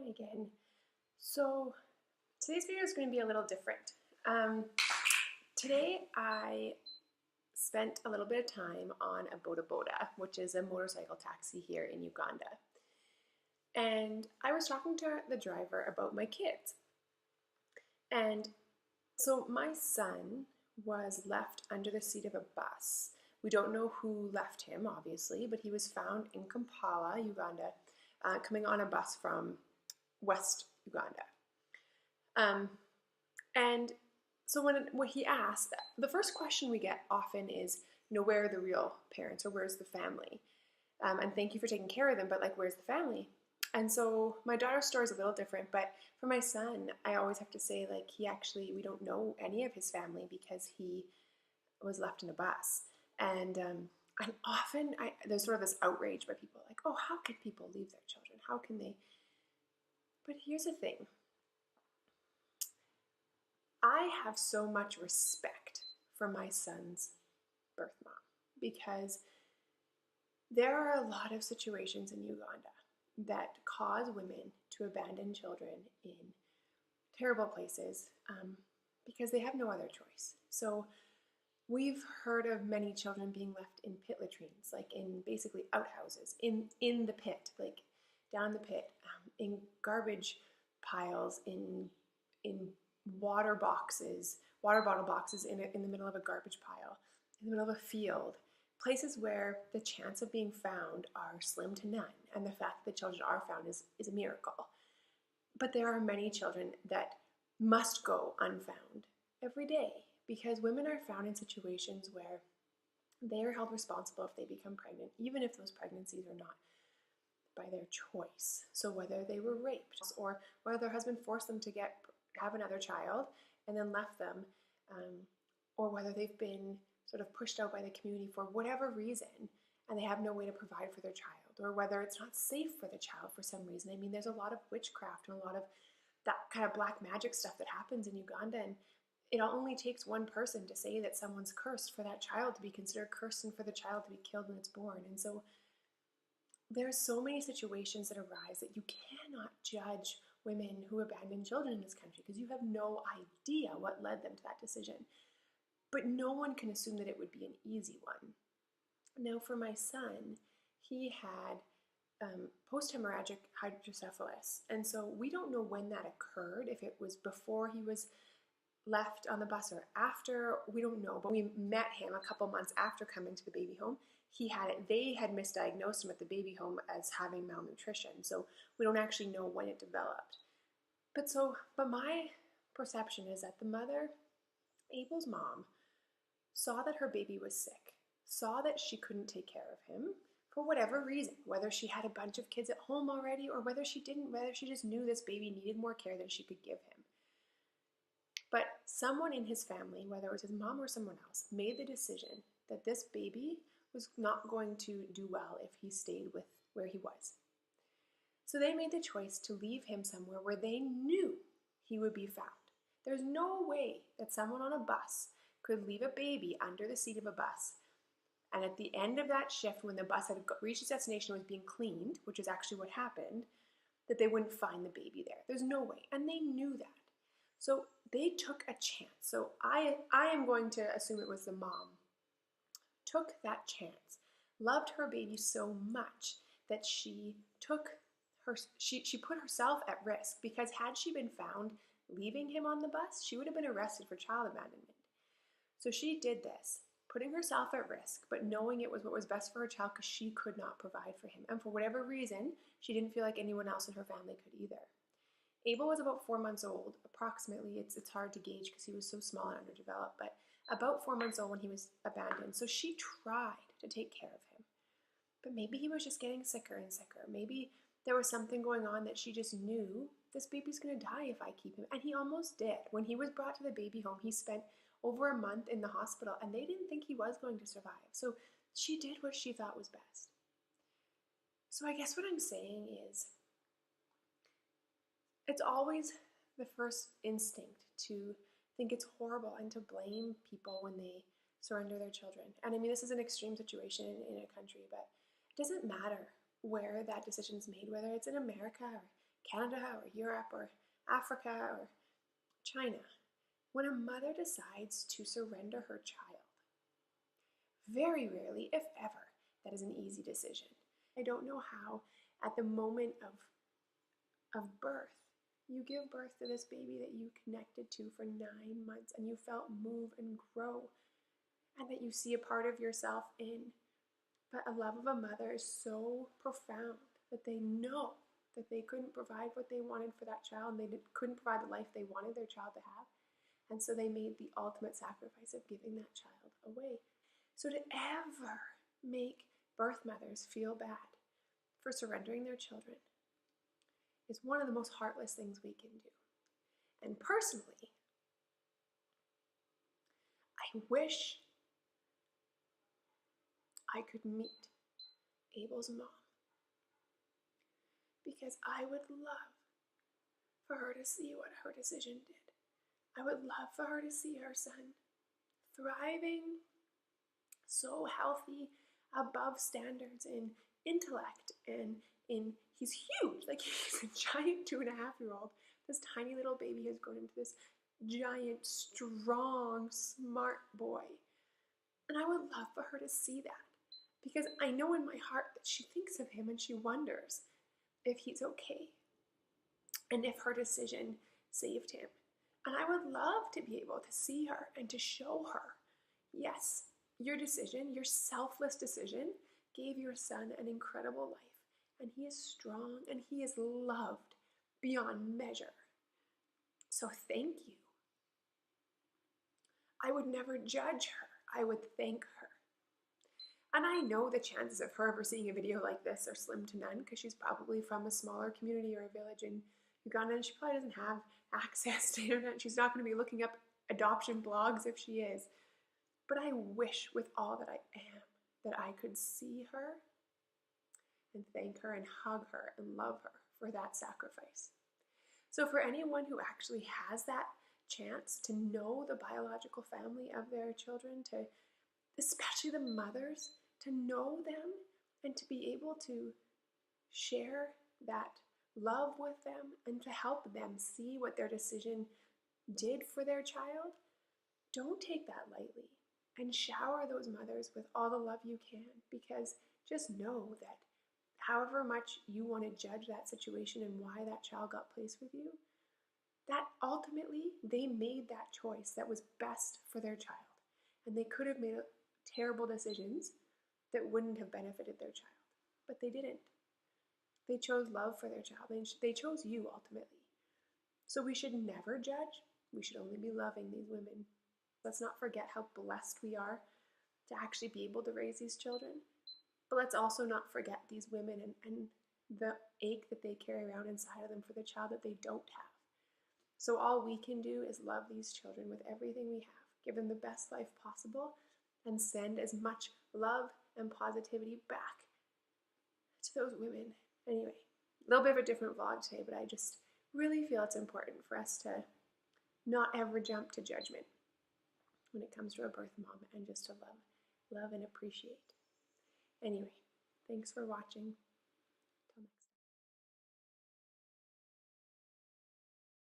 Hi again. So today's video is going to be a little different. Today I spent a little bit of time on a boda boda, which is a motorcycle taxi here in Uganda. And I was talking to the driver about my kids. And so my son was left under the seat of a bus. We don't know who left him, obviously, but he was found in Kampala, Uganda, coming on a bus from West Uganda. And so when he asked, the first question we get often is, where are the real parents, or where's the family? And thank you for taking care of them, but like, where's the family? And so my daughter's story is a little different, but for my son, I always have to say, like, we don't know any of his family because he was left in a bus. And often there's sort of this outrage by people, like, oh, how can people leave their children? How can they? But here's the thing. I have so much respect for my son's birth mom because there are a lot of situations in Uganda that cause women to abandon children in terrible places because they have no other choice. So we've heard of many children being left in pit latrines, like in basically outhouses, in the pit, like down the pit, in garbage piles, in water bottle boxes in the middle of a garbage pile, in the middle of a field, places where the chance of being found are slim to none, and the fact that children are found is a miracle. But there are many children that must go unfound every day because women are found in situations where they are held responsible if they become pregnant, even if those pregnancies are not by their choice. So whether they were raped or whether their husband forced them to have another child and then left them, or whether they've been sort of pushed out by the community for whatever reason and they have no way to provide for their child, or whether it's not safe for the child for some reason. I mean, there's a lot of witchcraft and a lot of that kind of black magic stuff that happens in Uganda, and it only takes one person to say that someone's cursed for that child to be considered cursed and for the child to be killed when it's born. And so there are so many situations that arise that you cannot judge women who abandon children in this country because you have no idea what led them to that decision. But no one can assume that it would be an easy one. Now, for my son, he had post-hemorrhagic hydrocephalus, and so we don't know when that occurred, if it was before he was left on the bus or after, we don't know, but we met him a couple months after coming to the baby home. He had it. They had misdiagnosed him at the baby home as having malnutrition, so we don't actually know when it developed. But my perception is that the mother, Abel's mom, saw that her baby was sick, saw that she couldn't take care of him for whatever reason, whether she had a bunch of kids at home already or whether she didn't, whether she just knew this baby needed more care than she could give him. But someone in his family, whether it was his mom or someone else, made the decision that this baby was not going to do well if he stayed with where he was. So they made the choice to leave him somewhere where they knew he would be found. There's no way that someone on a bus could leave a baby under the seat of a bus, and at the end of that shift, when the bus had reached its destination and was being cleaned, which is actually what happened, that they wouldn't find the baby there. There's no way, and they knew that. So they took a chance. So I am going to assume it was the mom, took that chance, loved her baby so much that she put herself at risk, because had she been found leaving him on the bus, she would have been arrested for child abandonment. So she did this, putting herself at risk, but knowing it was what was best for her child because she could not provide for him. And for whatever reason, she didn't feel like anyone else in her family could either. Abel was about 4 months old, approximately. It's hard to gauge because he was so small and underdeveloped, but about 4 months old when he was abandoned. So she tried to take care of him. But maybe he was just getting sicker and sicker. Maybe there was something going on that she just knew, this baby's going to die if I keep him. And he almost did. When he was brought to the baby home, he spent over a month in the hospital, and they didn't think he was going to survive. So she did what she thought was best. So I guess what I'm saying is, it's always the first instinct to think it's horrible and to blame people when they surrender their children. And I mean, this is an extreme situation in a country, but it doesn't matter where that decision is made, whether it's in America or Canada or Europe or Africa or China, when a mother decides to surrender her child, very rarely, if ever, that is an easy decision. I don't know how, at the moment of birth, you give birth to this baby that you connected to for 9 months and you felt move and grow, and that you see a part of yourself in. But a love of a mother is so profound that they know that they couldn't provide what they wanted for that child, and they couldn't provide the life they wanted their child to have. And so they made the ultimate sacrifice of giving that child away. So to ever make birth mothers feel bad for surrendering their children is one of the most heartless things we can do. And personally, I wish I could meet Abel's mom, because I would love for her to see what her decision did. I would love for her to see her son thriving, so healthy, above standards in intellect and in, he's huge, like he's a giant 2.5-year-old. This tiny little baby has grown into this giant, strong, smart boy. And I would love for her to see that, because I know in my heart that she thinks of him and she wonders if he's okay and if her decision saved him. And I would love to be able to see her and to show her, yes, your decision, your selfless decision, gave your son an incredible life, and he is strong and he is loved beyond measure. So thank you. I would never judge her. I would thank her. And I know the chances of her ever seeing a video like this are slim to none, because she's probably from a smaller community or a village in Uganda, and she probably doesn't have access to internet. She's not going to be looking up adoption blogs if she is. But I wish with all that I am that I could see her and thank her and hug her and love her for that sacrifice. So for anyone who actually has that chance to know the biological family of their children, to especially the mothers, to know them and to be able to share that love with them and to help them see what their decision did for their child, don't take that lightly, and shower those mothers with all the love you can, because just know that however much you want to judge that situation and why that child got placed with you, that ultimately they made that choice that was best for their child. And they could have made terrible decisions that wouldn't have benefited their child, but they didn't. They chose love for their child. They chose you ultimately. So we should never judge. We should only be loving these women. Let's not forget how blessed we are to actually be able to raise these children. But let's also not forget these women and the ache that they carry around inside of them for the child that they don't have. So all we can do is love these children with everything we have, give them the best life possible, and send as much love and positivity back to those women. Anyway, a little bit of a different vlog today, but I just really feel it's important for us to not ever jump to judgment when it comes to a birth mom, and just to love and appreciate. Anyway, thanks for watching.